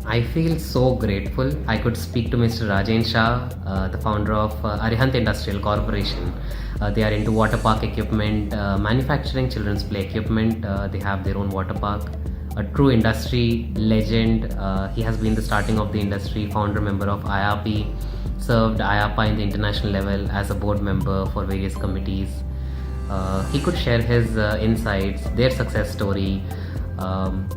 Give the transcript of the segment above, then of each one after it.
I feel so grateful. I could speak to Mr. Rajen Shah, the founder of Arihant Industrial Corporation. They are into water park equipment, manufacturing children's play equipment. They have their own water park. A true industry legend. He has been the starting of the industry, founder member of IRP, served IRPA in the international level as a board member for various committees. He could share his insights, their success story. Um,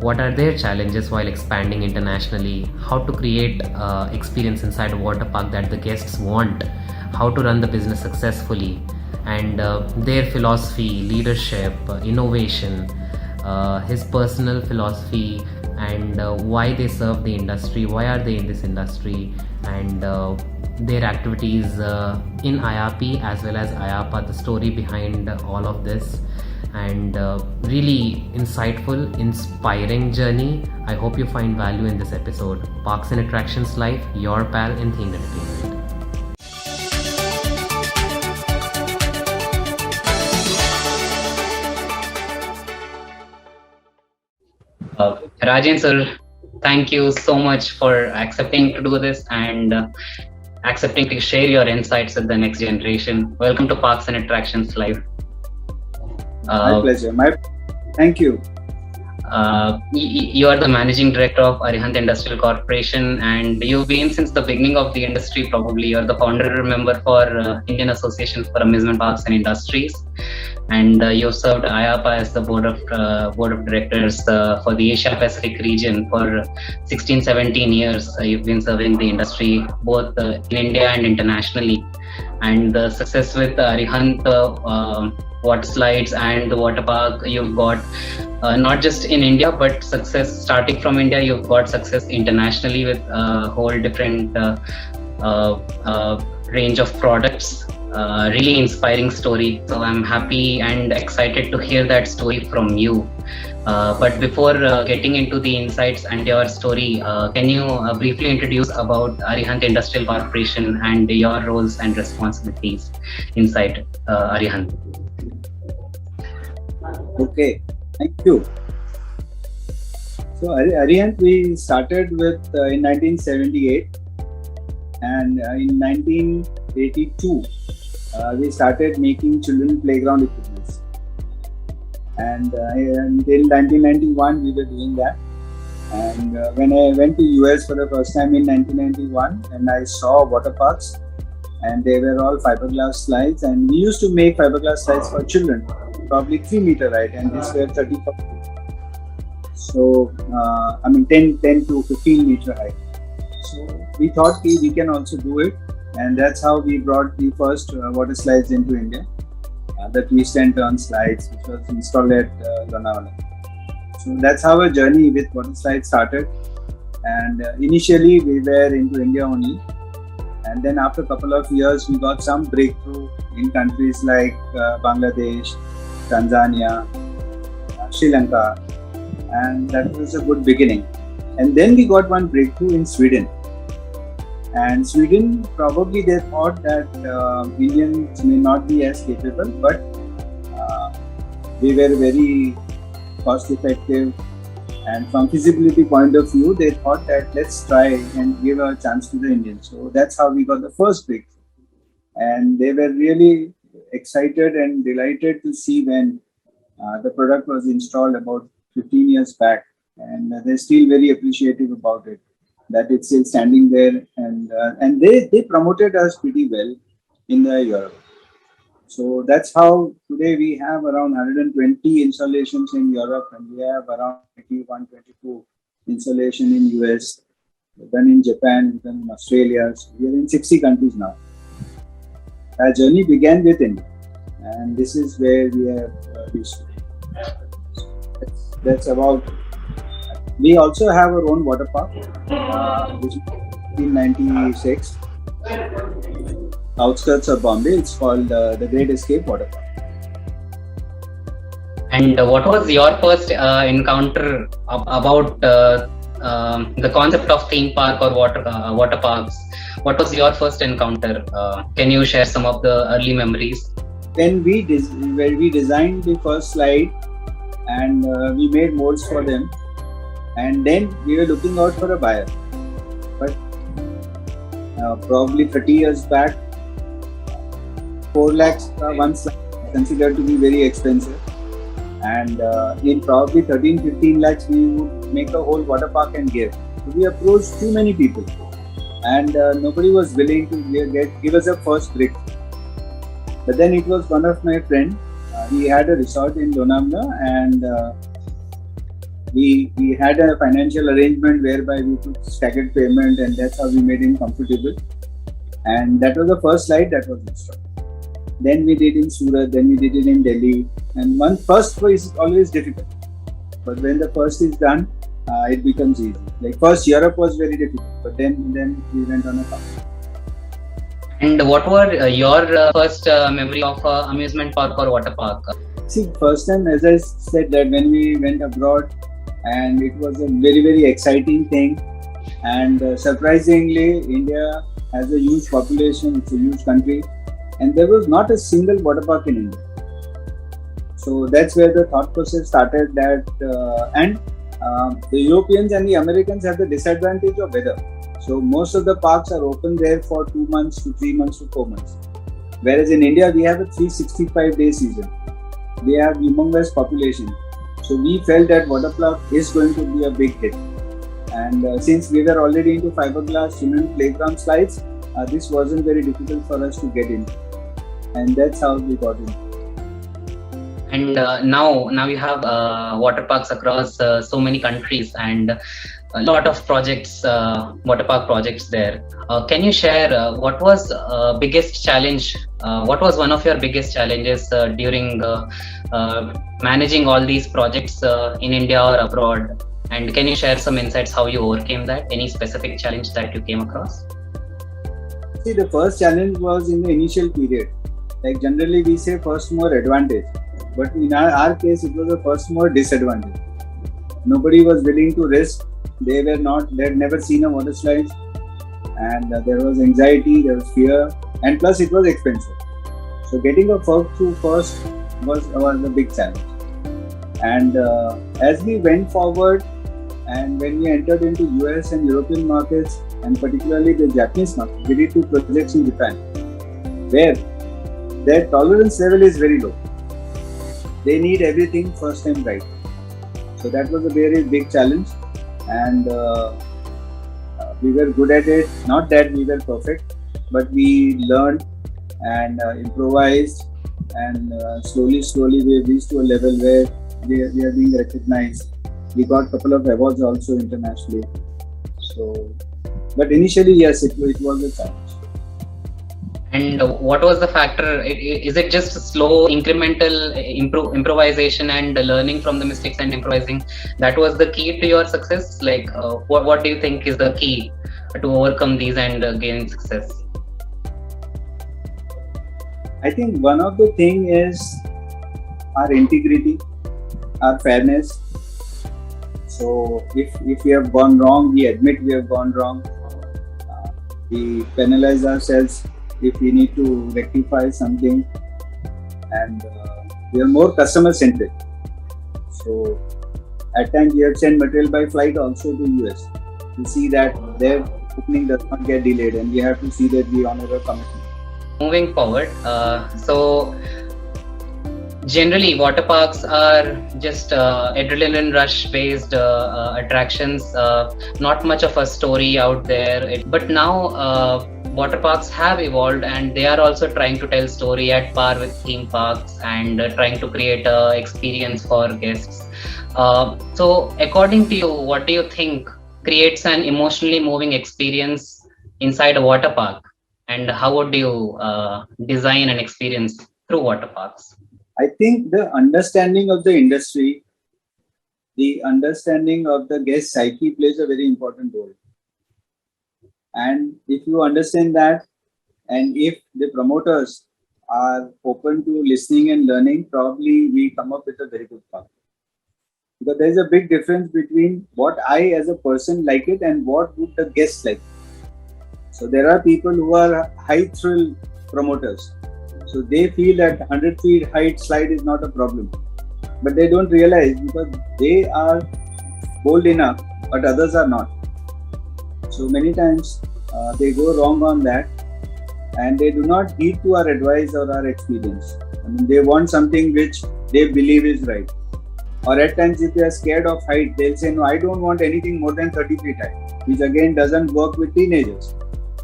what are their challenges while expanding internationally, how to create experience inside a water park that the guests want, how to run the business successfully, and their philosophy, leadership, innovation, his personal philosophy, and why they serve the industry, why are they in this industry, and their activities in IRP as well as IAPA, the story behind all of this, and really insightful, inspiring journey. I hope you find value in this episode. Parks and Attractions Life, your pal in theme entertainment. Rajen sir, thank you so much for accepting to do this and accepting to share your insights with the next generation. Welcome to Parks and Attractions Live. My pleasure. Thank you. You are the managing director of Arihant Industrial Corporation, and you've been since the beginning of the industry. Probably you're the founder member for Indian Association for Amusement Parks and Industries, and you've served IAPA as the board of directors for the Asia Pacific region for 16-17 years. You've been serving the industry both in India and internationally, and the success with Arihant water slides and the water park you've got not just in India but success starting from India. You've got success internationally with a whole different range of products. Really inspiring story. So I'm happy and excited to hear that story from you. But before getting into the insights and your story, can you briefly introduce about Arihant Industrial Corporation and your roles and responsibilities inside Arihant? Okay, thank you. So Arihant we started with in 1978, and in 1982 we started making children playground equipment. And until 1991 we were doing that. And when I went to US for the first time in 1991, and I saw water parks, and they were all fiberglass slides, and we used to make fiberglass slides for children, probably 3 meter height, and these were 35 feet. So 10 to 15 meter height. So we thought we can also do it, and that's how we brought the first water slides into India, the twist and turn slides, which was installed at Lonavala. So that's how our journey with water slides started. And initially we were into India only, and then after a couple of years we got some breakthrough in countries like Bangladesh, Tanzania, Sri Lanka, and that was a good beginning. And then we got one breakthrough in Sweden. And Sweden, probably they thought that Indians may not be as capable, but we were very cost effective, and from feasibility point of view they thought that let's try and give a chance to the Indians. So that's how we got the first breakthrough, and they were really excited and delighted to see when the product was installed about 15 years back, and they're still very appreciative about it, that it's still standing there, and they promoted us pretty well in the Europe. So that's how today we have around 120 installations in Europe, and we have around 122 installation in US, then in Japan, then in Australia. So we are in 60 countries now. Our journey began with India, and this is where we have reached. That's about. We also have our own water park, which is in 1996, outskirts of Bombay. It's called the Great Escape Water Park. And what was your first encounter about the concept of theme park or water parks? What was your first encounter? Can you share some of the early memories? When we designed the first slide, and we made molds for them, And then we were looking out for a buyer. But probably 30 years back, 4 lakhs one slide considered to be very expensive. And in probably 13-15 lakhs, we would make a whole water park and give. So we approached too many people, and nobody was willing to give us a first brick. But then it was one of my friend. He had a resort in Lonavala, and we had a financial arrangement whereby we took staggered payment, and that's how we made him comfortable. And that was the first slide that was installed. Then we did in Surat, then we did it in Delhi. And first is always difficult. But when the first is done, it becomes easy. Like first Europe was very difficult, but then we went on a path. And what were your first memory of amusement park or water park? See, first time, as I said, that when we went abroad, and it was a very, very exciting thing. And surprisingly, India has a huge population, it's a huge country, and there was not a single water park in India. So that's where the thought process started. The Europeans and the Americans have the disadvantage of weather. So most of the parks are open there for 2 months to 3 months to 4 months. Whereas in India, we have a 365-day season. We have humongous population. So we felt that water park is going to be a big hit. And since we were already into fiberglass children playground slides, this wasn't very difficult for us to get in. And that's how we got in. And now you have water parks across so many countries and a lot of projects, water park projects there. Can you share what was biggest challenge? What was one of your biggest challenges during managing all these projects in India or abroad? And can you share some insights how you overcame that? Any specific challenge that you came across? See, the first challenge was in the initial period. Like generally we say first mover advantage, but in our case it was a first mover disadvantage. Nobody was willing to risk. They had never seen a water slide, and there was anxiety, there was fear, and plus it was expensive. So getting a through first was a big challenge. And as we went forward, and when we entered into US and European markets, and particularly the Japanese market, we did 2 projects in Japan, where their tolerance level is very low. They need everything first time right. So that was a very big challenge, and we were good at it. Not that we were perfect, but we learned and improvised, and slowly we reached to a level where we are being recognized. We got a couple of awards also internationally. So, but initially, yes, it was a challenge. And what was the factor? Is it just slow, incremental improvisation and learning from the mistakes and improvising? That was the key to your success? Like, what do you think is the key to overcome these and gain success? I think one of the thing is our integrity, our fairness. So if we have gone wrong, we admit we have gone wrong. We penalize ourselves if we need to rectify something, and we are more customer centric. So at times we have sent material by flight also to US to see that their opening does not get delayed, and we have to see that we honor our commitment. Moving forward, so generally water parks are just adrenaline rush based attractions, not much of a story out there, but now water parks have evolved, and they are also trying to tell story at par with theme parks and trying to create a experience for guests. So according to you, what do you think creates an emotionally moving experience inside a water park, and how would you design an experience through water parks? I think the understanding of the industry, the understanding of the guest psyche plays a very important role. And if you understand that, and if the promoters are open to listening and learning, probably we come up with a very good park. Because there is a big difference between what I as a person like it and what would the guests like. So there are people who are high thrill promoters. So they feel that 100 feet height slide is not a problem. But they don't realize, because they are bold enough, but others are not. So many times they go wrong on that, and they do not heed to our advice or our experience. I mean, they want something which they believe is right. Or at times, if they are scared of height, they'll say, "No, I don't want anything more than 30 feet high," which again doesn't work with teenagers.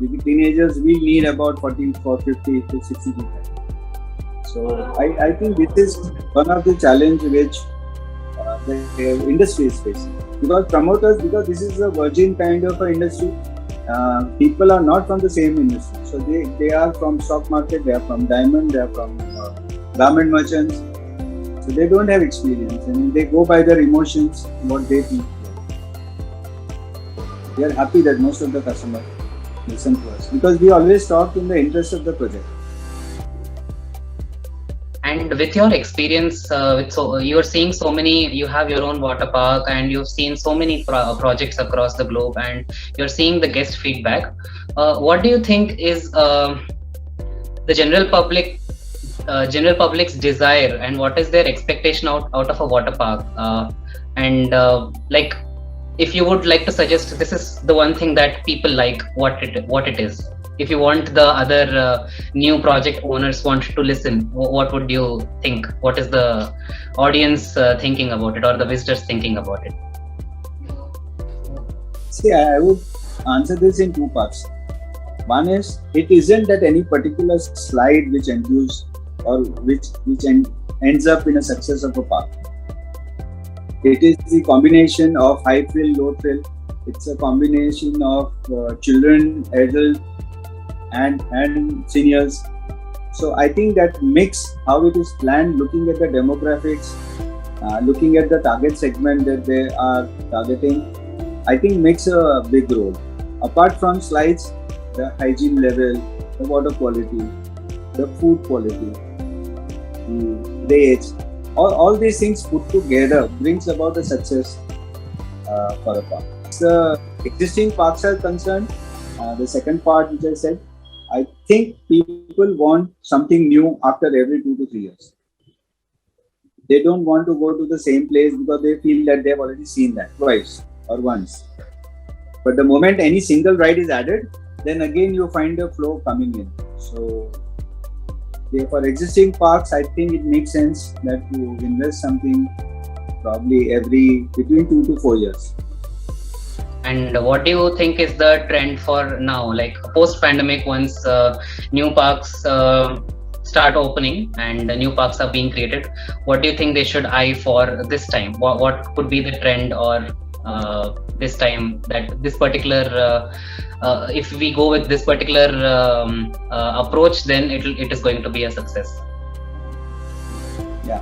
With teenagers, we need about 40, 50 to 60 feet high. So I think this is one of the challenges which the industry is facing. Because promoters, because this is a virgin kind of an industry, people are not from the same industry. So they are from stock market, they are from diamond, they are from garment merchants. So they don't have experience, and they go by their emotions, what they feel. We are happy that most of the customers listen to us, because we always talk in the interest of the project. And with your experience, you are seeing so many, you have your own water park, and you've seen so many projects across the globe, and you're seeing the guest feedback. What do you think is the general public's desire, and what is their expectation out of a water park? Like, if you would like to suggest, this is the one thing that people like, what it is. If you want the other new project owners want to listen, what would you think? What is the audience thinking about it, or the visitors thinking about it? See, I would answer this in two parts. One is, it isn't that any particular slide which induces or which ends up in a success of a park. It is the combination of high fill, low fill. It's a combination of children, adults, and seniors. So I think that mix, how it is planned, looking at the demographics, looking at the target segment that they are targeting, I think makes a big role. Apart from slides, the hygiene level, the water quality, the food quality, the age, all these things put together brings about a success for a park. As the existing parks are concerned, the second part which I said, I think people want something new after every 2 to 3 years. They don't want to go to the same place because they feel that they've already seen that twice or once. But the moment any single ride is added, then again you find a flow coming in. So for existing parks, I think it makes sense that you invest something probably between 2 to 4 years. And what do you think is the trend for now, like post-pandemic, once new parks start opening and new parks are being created? What do you think they should eye for this time? What could be the trend, or this time, that this particular, if we go with this particular approach, then it is going to be a success? Yeah,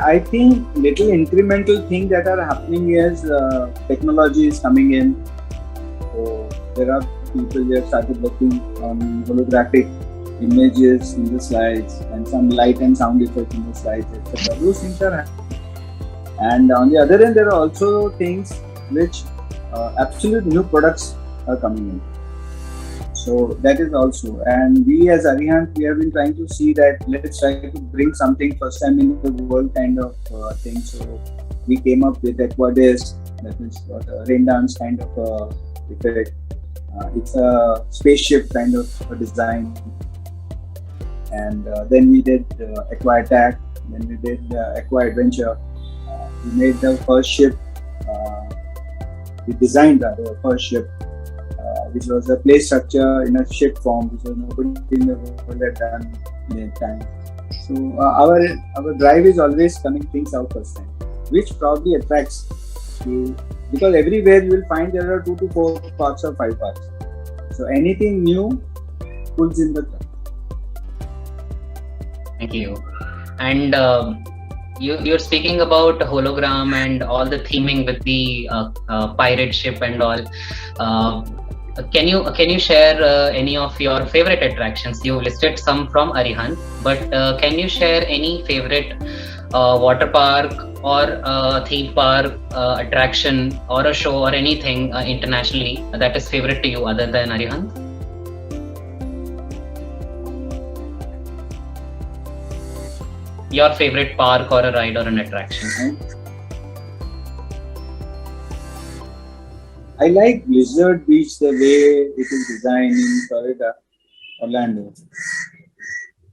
I think little incremental things that are happening is technology is coming in. So there are people who have started working on holographic images in the slides and some light and sound effects in the slides, etc. Those things are happening. And on the other end, there are also things which absolute new products are coming in. So that is also, and we as Arihant, we have been trying to see that let's try to bring something first time in the world kind of thing. So we came up with Aquadist, that is got a rain dance kind of effect. It's a spaceship kind of a design. And then we did Aqua Attack, then we did Aqua Adventure. We made the first ship, we designed the first ship, which was a play structure in a ship form, which was nobody in the world had done in a time. So our drive is always coming things out first time, which probably attracts you, because everywhere you will find there are 2 to 4 parks or 5 parks. So anything new pulls in the crowd. Thank you. And you're speaking about hologram and all the theming with the pirate ship and all. Can you share any of your favorite attractions? You listed some from Arihant, but can you share any favorite water park or theme park attraction or a show or anything internationally that is favorite to you other than Arihant? Your favorite park or a ride or an attraction? I like Blizzard Beach the way it is designed in Florida, Orlando.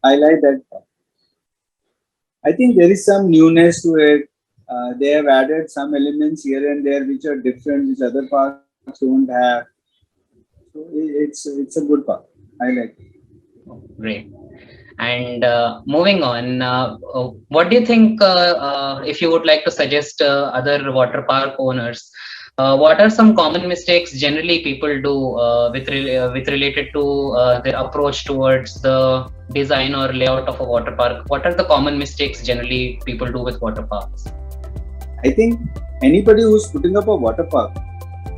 I like that. I think there is some newness to it. They have added some elements here and there which are different, which other parks don't have. So it's a good park. I like it. Great. And moving on, what do you think, if you would like to suggest other water park owners, what are some common mistakes generally people do with related to their approach towards the design or layout of a water park? What are the common mistakes generally people do with water parks? I think anybody who's putting up a water park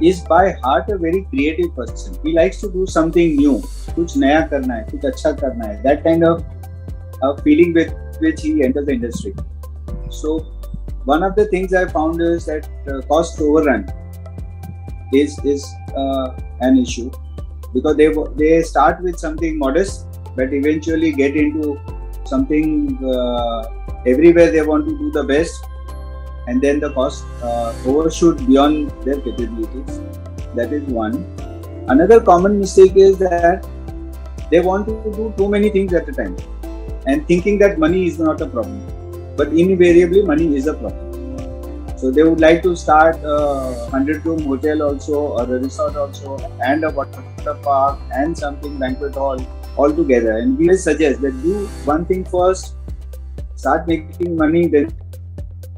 is by heart a very creative person. He likes to do something new. कुछ नया करना है, कुछ अच्छा करना है. That kind of feeling with which he enters the industry. So one of the things I found is that cost overrun is an issue, because they start with something modest but eventually get into something everywhere they want to do the best, and then the cost overshoot beyond their capabilities. That is one. Another common mistake is that they want to do too many things at a time and thinking that money is not a problem, but invariably money is a problem. So they would like to start a 100-room hotel also, or a resort also, and a water park and something banquet hall all together. And we suggest that do one thing first, start making money, then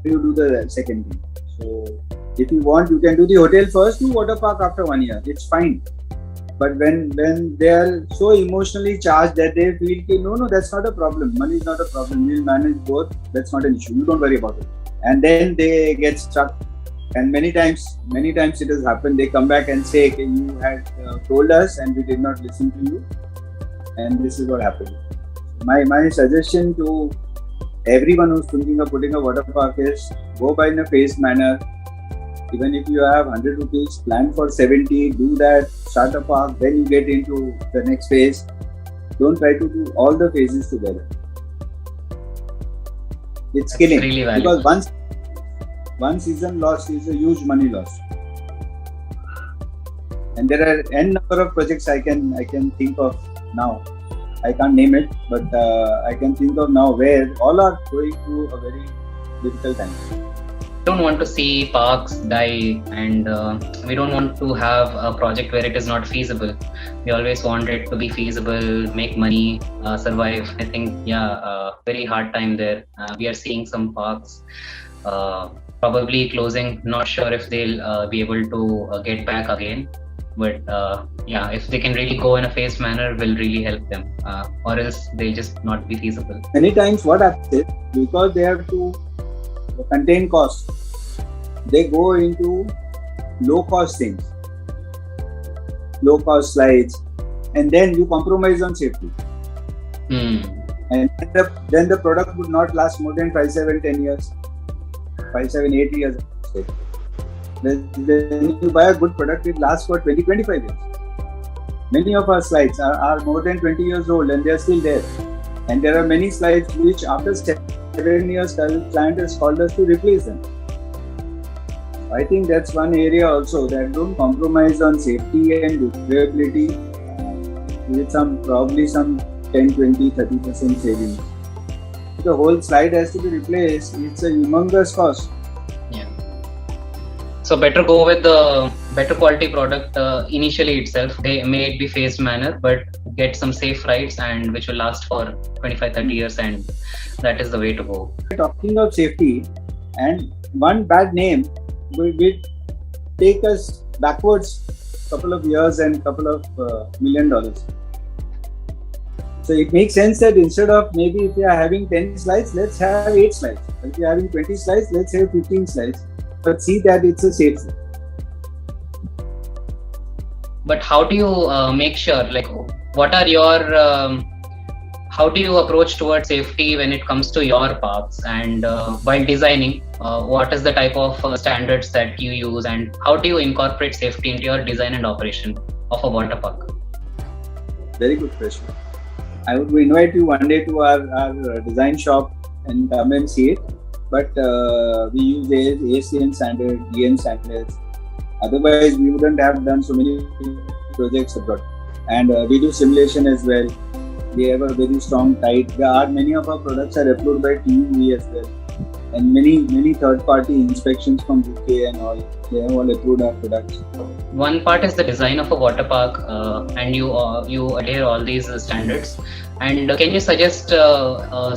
you do the second thing. So if you want, you can do the hotel first, do water park after 1 year. It's fine. But when they are so emotionally charged that they feel, no, that's not a problem. Money is not a problem. We'll manage both. That's not an issue. You don't worry about it. And then they get stuck. And many times it has happened. They come back and say, you had told us and we did not listen to you. And this is what happened. My suggestion to everyone who's thinking of putting a water park is go by in a phased manner. Even if you have 100 rupees, plan for 70, do that, start a park, then you get into the next phase. Don't try to do all the phases together. It's killing. Really valuable. Because one season lost is a huge money loss. And there are n number of projects I can think of now. I can't name it, but I can think of now where all are going through a very difficult time. We don't want to see parks die, and we don't want to have a project where it is not feasible. We always want it to be feasible, make money, survive. I think, very hard time there. We are seeing some parks probably closing. Not sure if they'll be able to get back again. But if they can really go in a phased manner, will really help them. Or else they'll just not be feasible. Many times what happens is, because they have to contain costs, they go into low cost things, low cost slides, and then you compromise on safety. And then the product would not last more than 5, 7, 10 years, 5, 7, 8 years. When you buy a good product, it lasts for 20, 25 years. Many of our slides are more than 20 years old and they are still there. And there are many slides which after 7 years, the client has called us to replace them. I think that's one area also, that don't compromise on safety and durability with probably some 10, 20, 30% savings. If the whole slide has to be replaced, it's a humongous cost. So better go with the better quality product initially itself. They may it be phased manner, but get some safe rides and which will last for 25, 30 years, and that is the way to go. Talking of safety, and one bad name will take us backwards a couple of years and couple of $1 million. So it makes sense that instead of maybe if you are having 10 slides, let's have 8 slides. If you are having 20 slides, let's have 15 slides. But see that it's a safe zone. But how do you make sure, what are your, how do you approach towards safety when it comes to your parks? And while designing, what is the type of standards that you use, and how do you incorporate safety into your design and operation of a water park? Very good question. I would invite you one day to our design shop and come and see it. But we use ASTM standard, EN standards, Otherwise, we wouldn't have done so many projects abroad. And we do simulation as well. We have a very strong tight. Many of our products are approved by TUV as well, and many third-party inspections from UK and all. They have all approved our products. One part is the design of a water park, and you adhere all these standards. And can you suggest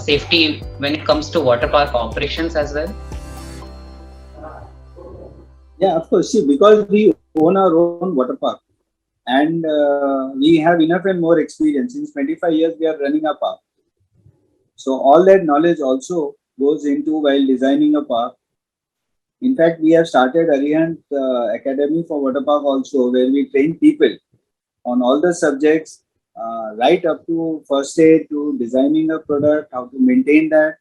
safety when it comes to water park operations as well? Yeah, of course. See, because we own our own water park, and we have enough and more experience. Since 25 years, we are running a park. So all that knowledge also goes into while designing a park. In fact, we have started Arihant Academy for Water Park also, where we train people on all the subjects, right up to first aid to designing a product, how to maintain that.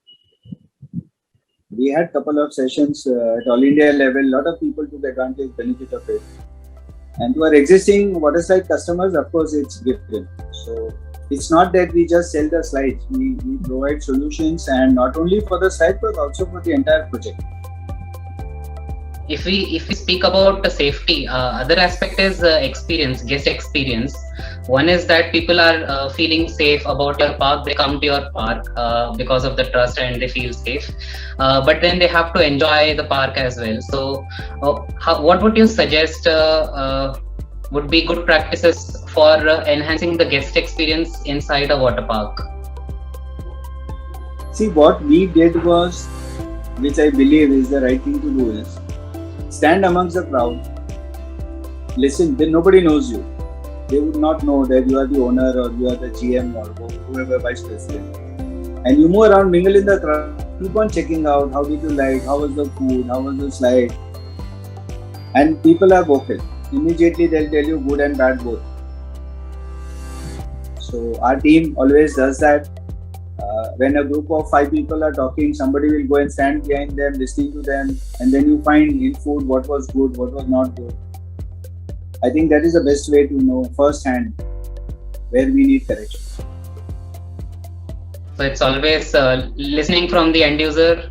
We had couple of sessions at all India level. A lot of people took benefit of it. And to our existing waterslide customers, of course, it's different. So it's not that we just sell the slides. We provide solutions, and not only for the slide, but also for the entire project. If we speak about the safety, other aspect is experience, guest experience. One is that people are feeling safe about your park. They come to your park because of the trust and they feel safe. But then they have to enjoy the park as well. So, what would you suggest would be good practices for enhancing the guest experience inside a water park? See, what we did was, which I believe is the right thing to do, is stand amongst the crowd, listen. Then nobody knows you. They would not know that you are the owner or you are the GM or whoever, vice president. And you move around, mingle in the crowd, keep on checking out how did you like, how was the food, how was the slide. And people are vocal. Immediately they'll tell you good and bad both. So our team always does that. When a group of 5 people are talking, somebody will go and stand behind them, listening to them, and then you find in food what was good, what was not good. I think that is the best way to know firsthand where we need correction. So it's always listening from the end user,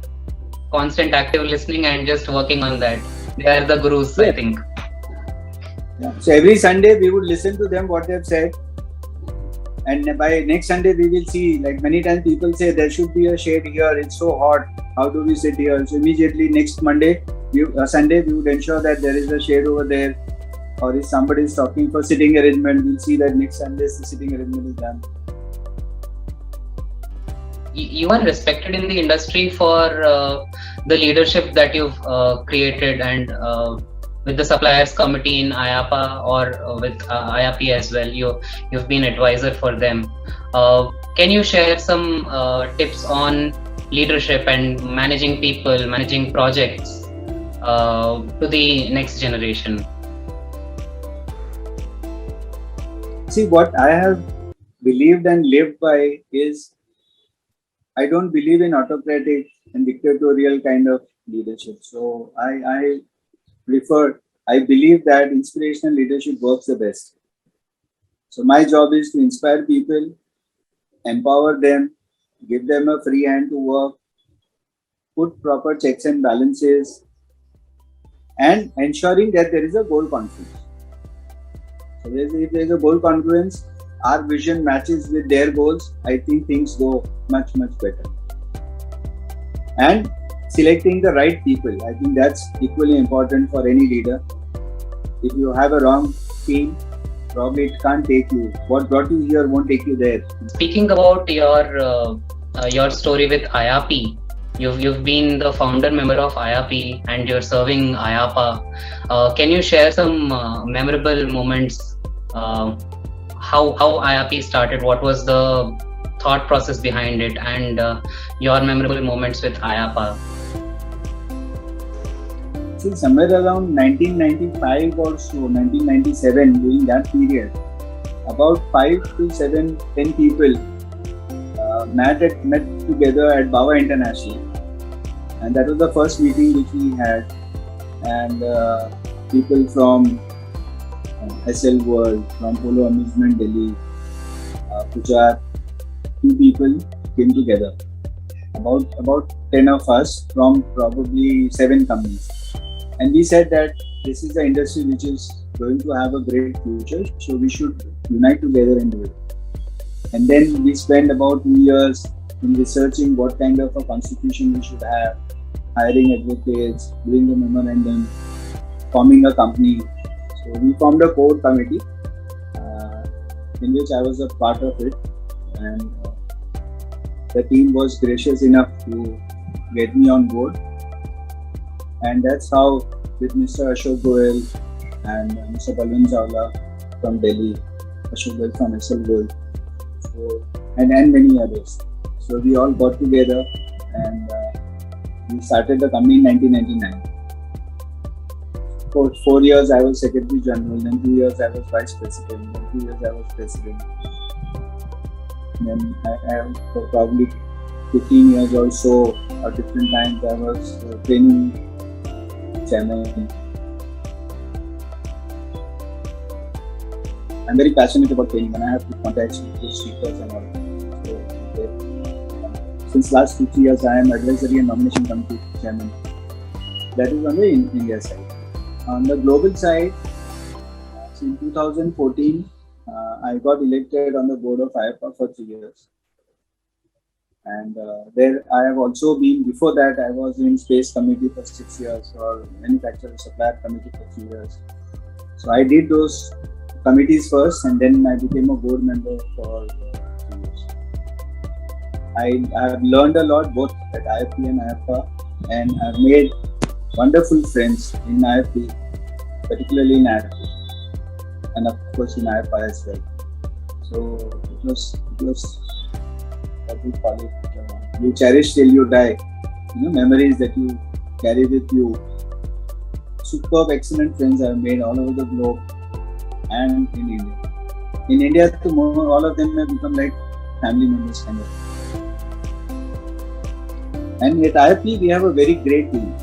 constant active listening, and just working on that. They are the gurus, yeah. I think. Yeah. So every Sunday we would listen to them what they have said. And by next Sunday, we will see, like many times people say there should be a shade here, it's so hot, how do we sit here? So immediately next Sunday, we would ensure that there is a shade over there. Or if somebody is talking for sitting arrangement, we'll see that next Sunday the sitting arrangement is done. You are respected in the industry for the leadership that you've created, and with the suppliers committee in IAPA or with IAP as well, you've been advisor for them. Can you share some tips on leadership and managing people, managing projects to the next generation? See, what I have believed and lived by is, I don't believe in autocratic and dictatorial kind of leadership. So I believe that inspirational leadership works the best. So my job is to inspire people, empower them, give them a free hand to work, put proper checks and balances, and ensuring that there is a goal confluence. So if there is a goal confluence, our vision matches with their goals, I think things go much better. And selecting the right people, I think that's equally important for any leader. If you have a wrong team, probably it can't take you. What brought you here won't take you there. Speaking about your story with IAP, you've been the founder member of IAP and you're serving IAPA. Can you share some memorable moments? How IAP started? What was the thought process behind it, and your memorable moments with IAPA? See, somewhere around 1995 or so, 1997, during that period, about 5 to 10 people met together at Bava International, and that was the first meeting which we had. And people from SL World, from Polo Amusement Delhi, Pujar, 2 people came together. About 10 of us from probably 7 companies. And we said that this is the industry which is going to have a great future, so we should unite together and do it. And then we spent about 2 years in researching what kind of a constitution we should have, hiring advocates, doing the memorandum, forming a company. So we formed a core committee in which I was a part of it, and the team was gracious enough to get me on board. And that's how, with Mr. Ashok Goel and Mr. Balwant Chawla from Delhi, Ashok Goel from SL Gold, so, and many others. So we all got together and we started the company in 1999. For 4 years I was Secretary General, then 2 years I was Vice President, then 2 years I was President. Then I have for probably 15 years or so, at different times I was training chairman. I'm very passionate about training and I have good contacts with the speakers and all. So, since last 2-3 years I am advisory and nomination committee chairman. That is on the India side. On the global side, in 2014, I got elected on the board of IAPA for 3 years. And there I have also been, before that I was in space committee for 6 years or manufacturer supplier committee for 3 years. So I did those committees first and then I became a board member for 3 years. I have learned a lot both at IFP and IAPA, and I've made wonderful friends in IFP, particularly in IFP, and of course in IAPA as well. So it was what we call it, you cherish till you die, memories that you carry with you. Superb, excellent friends I've made all over the globe and in India. In India, all of them have become like family members kind of. And at IFP, we have a very great team.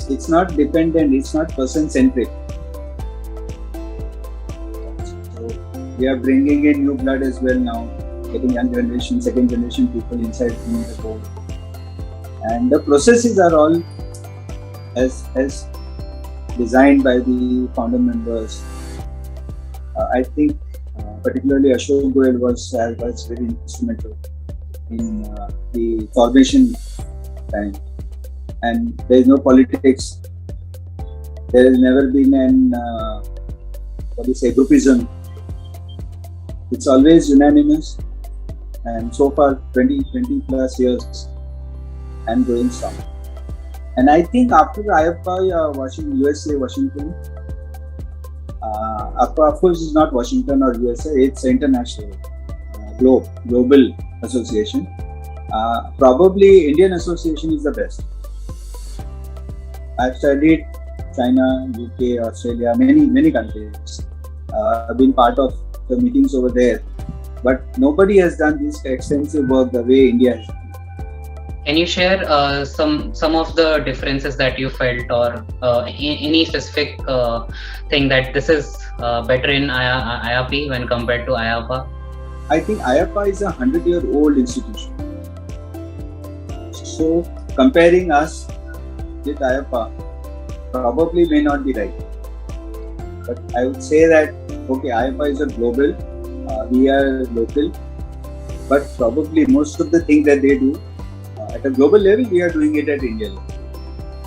It's not dependent, it's not person-centric. So we are bringing in new blood as well now, getting young generation, second generation people inside the board. And the processes are all as designed by the founder members. I think particularly Ashok Goel was very instrumental in the formation time. And there is no politics. There has never been an groupism. It's always unanimous. And so far, 20 plus years, I'm going strong. And I think after IAPA, USA, Washington, of course it's not Washington or USA, it's international, global association. Probably Indian association is the best. I've studied China, UK, Australia, many countries. I've been part of the meetings over there, but nobody has done this extensive work the way India has done. Can you share some of the differences that you felt, or any specific thing that this is better in IAP when compared to IAPA? I think IAPA is a 100-year-old institution. So comparing us with IAPA probably may not be right. But I would say that, okay, IAPA is a global, we are local, but probably most of the things that they do at a global level, we are doing it at India level.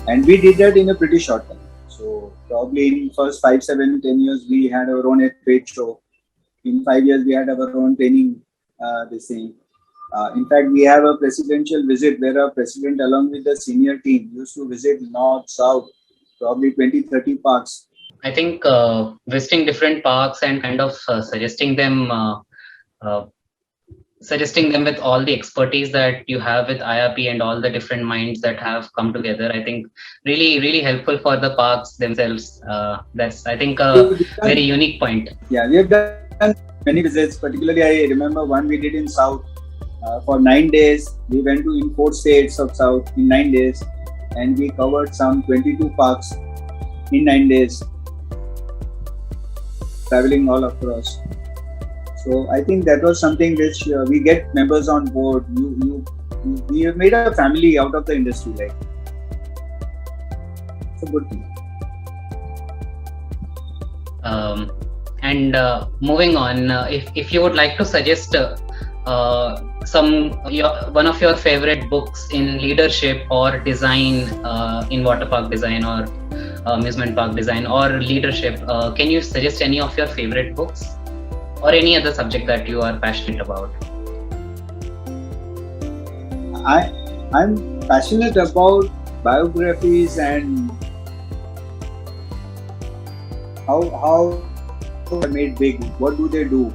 And we did that in a pretty short time. So probably in first 5, 7, 10 years, we had our own trade show. In 5 years, we had our own training, in fact, we have a presidential visit where our president along with the senior team used to visit north, south, probably 20, 30 parks. I think visiting different parks and kind of suggesting them with all the expertise that you have with IRP and all the different minds that have come together, I think really helpful for the parks themselves. That's, I think, a very unique point. Yeah, we have done many visits. Particularly, I remember one we did in South. For 9 days, we went to in 4 states of South in 9 days, and we covered some 22 parks in 9 days, traveling all across. So I think that was something which we get members on board. We have made a family out of the industry. Like, it's a good thing. Um, and moving on, if you would like to suggest one of your favorite books in leadership or design, in water park design or amusement park design or leadership, can you suggest any of your favorite books or any other subject that you are passionate about? I'm passionate about biographies and how they're made big. What do they do?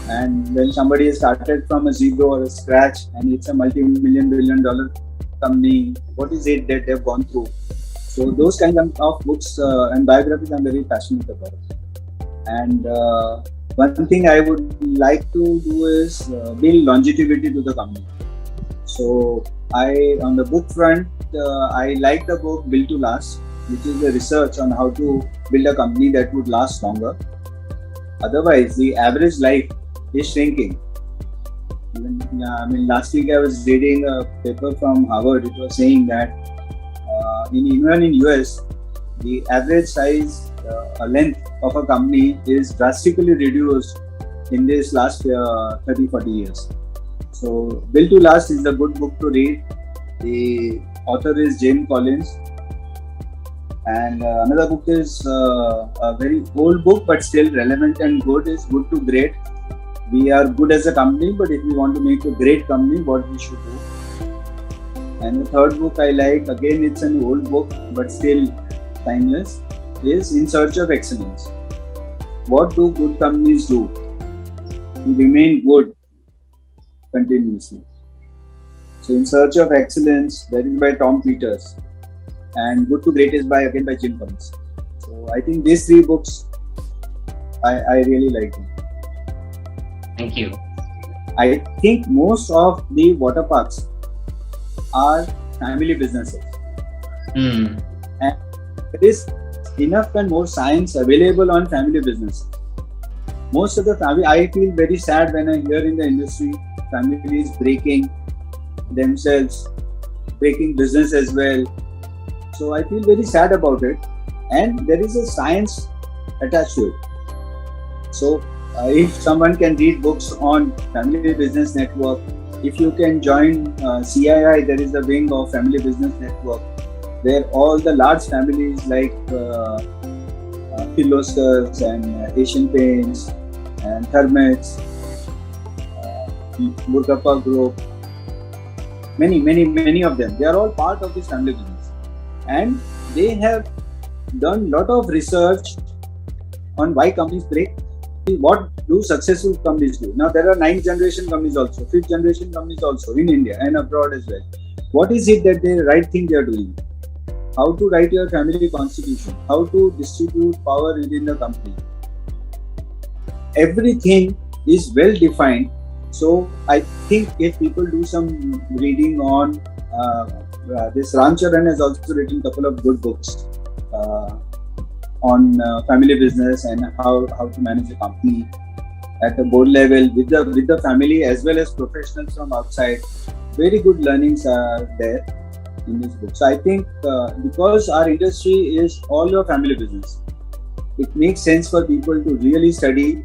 And when somebody has started from a zero or a scratch and it's a multi-million billion dollar company, what is it that they've gone through? So those kinds of books and biographies I'm very passionate about. And one thing I would like to do is build longevity to the company. So on the book front, I like the book Built to Last, which is the research on how to build a company that would last longer. Otherwise, the average life is shrinking. Last week I was reading a paper from Harvard. It was saying that even in US, the average size length of a company is drastically reduced in this last 30-40 years. So Built to Last is a good book to read. The author is James Collins. And another book is a very old book but still relevant and good, is Good to Great. We are good as a company, but if we want to make a great company, what we should do. And the third book I like, again it's an old book but still timeless, is In Search of Excellence. What do good companies do to remain good continuously? So In Search of Excellence, that is by Tom Peters, and Good to Great is by Jim Collins. So I think these three books I really like them. Thank you. I think most of the water parks are family businesses. And there is enough and more science available on family businesses. Most of the family, I feel very sad when I hear in the industry families breaking themselves, breaking business as well. So I feel very sad about it, and there is a science attached to it. So if someone can read books on Family Business Network, if you can join CII, there is a wing of Family Business Network where all the large families like Kirloskars and Asian Paints and Thermets, Burkappa Group, many of them, they are all part of this family business. And they have done lot of research on why companies break. What do successful companies do? Now there are 9th generation companies also, 5th generation companies also in India and abroad as well. What is it that the right thing they are doing? How to write your family constitution? How to distribute power within the company? Everything is well defined. So I think if people do some reading on this Ram Charan has also written a couple of good books on family business and how to manage a company at the board level with the family as well as professionals from outside. Very good learnings are there in this book. So I think because our industry is all your family business, it makes sense for people to really study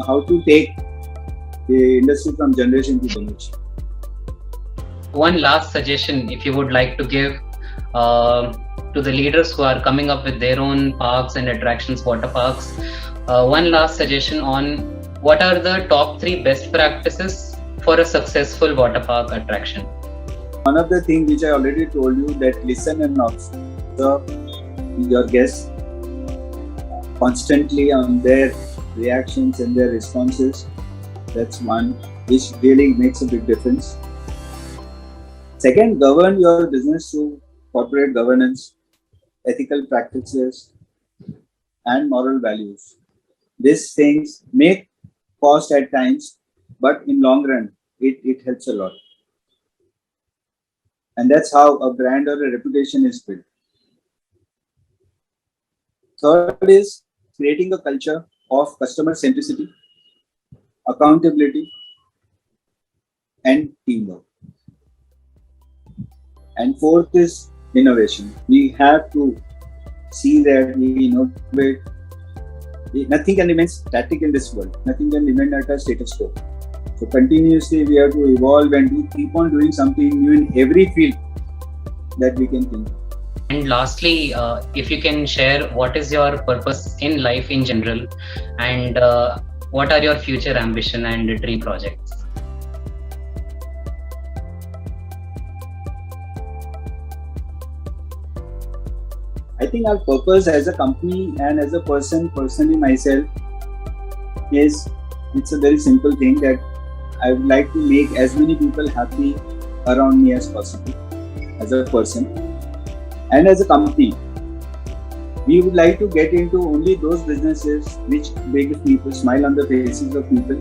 how to take the industry from generation to generation. One last suggestion, if you would like to give to the leaders who are coming up with their own parks and attractions, water parks, one last suggestion on what are the top 3 best practices for a successful water park attraction. One of the things which I already told you, that listen and observe your guests constantly on their reactions and their responses. That's one which really makes a big difference. Second, govern your business through corporate governance, ethical practices, and moral values. These things may cost at times, but in long run, it helps a lot. And that's how a brand or a reputation is built. Third is creating a culture of customer centricity, accountability, and teamwork. And fourth is innovation. We have to see that we innovate. Nothing can remain static in this world. Nothing can remain at a status quo. So continuously we have to evolve and keep on doing something new in every field that we can think. And lastly, if you can share what is your purpose in life in general, and what are your future ambition and dream projects? I think our purpose as a company and as a personally myself, is it's a very simple thing that I would like to make as many people happy around me as possible as a person. And as a company, we would like to get into only those businesses which make people smile on the faces of people.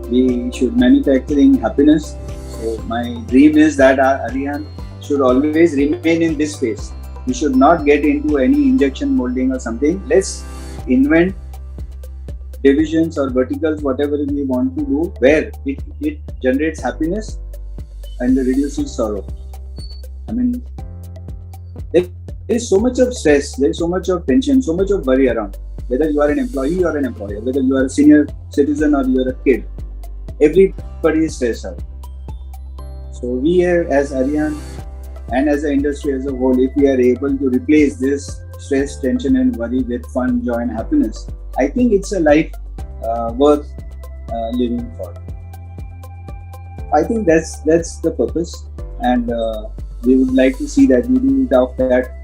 We should manufacturing happiness. So my dream is that our Arihant should always remain in this space. We should not get into any injection molding or something. Let's invent divisions or verticals, whatever we want to do, where it generates happiness and reduces sorrow. I mean, there is so much of stress, there is so much of tension, so much of worry around. Whether you are an employee or an employer, whether you are a senior citizen or you are a kid, everybody is stressed out. So we here as Arihant and as an industry as a whole, if we are able to replace this stress, tension and worry with fun, joy and happiness, I think it's a life worth living for. I think that's the purpose, and we would like to see that we do it of that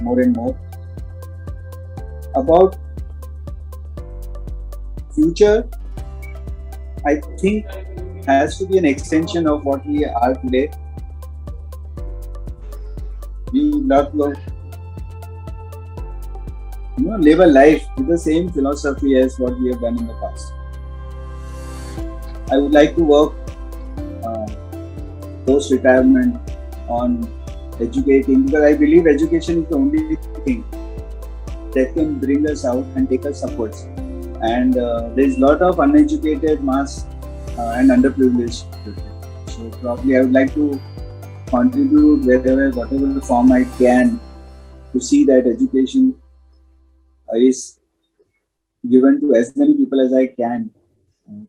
more and more. About future, I think has to be an extension of what we are today. We would love to live a life with the same philosophy as what we have done in the past. I would like to work post-retirement on educating, because I believe education is the only thing that can bring us out and take us upwards. And there is a lot of uneducated mass and underprivileged people. So probably I would like to contribute whatever form I can to see that education is given to as many people as I can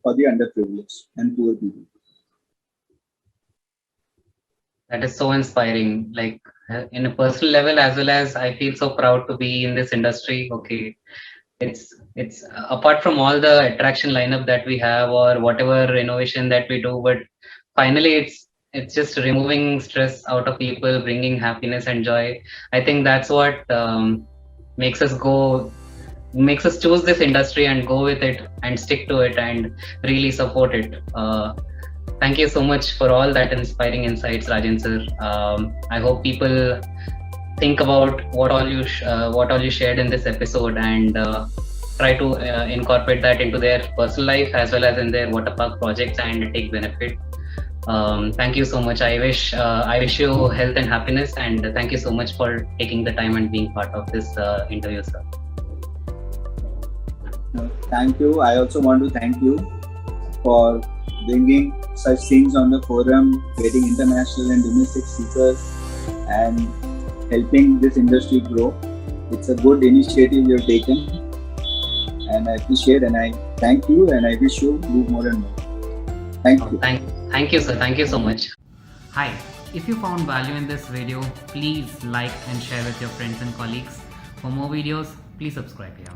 for the underprivileged and poor people. That is so inspiring. Like in a personal level, as well as I feel so proud to be in this industry. Okay, it's apart from all the attraction lineup that we have or whatever innovation that we do, but finally it's just removing stress out of people, bringing happiness and joy. I think that's what makes us choose this industry and go with it and stick to it and really support it. Thank you so much for all that inspiring insights, Rajen sir. I hope people think about what all you shared in this episode and try to incorporate that into their personal life as well as in their water park projects and take benefit. Thank you so much. I wish you health and happiness, and thank you so much for taking the time and being part of this interview, sir. Thank you. I also want to thank you for bringing such things on the forum, getting international and domestic speakers and helping this industry grow. It's a good initiative you've taken, and I appreciate and I thank you, and I wish you do more and more. Thank you. Thank you, sir. Thank you so much. Hi, if you found value in this video, please like and share with your friends and colleagues. For more videos, please subscribe here.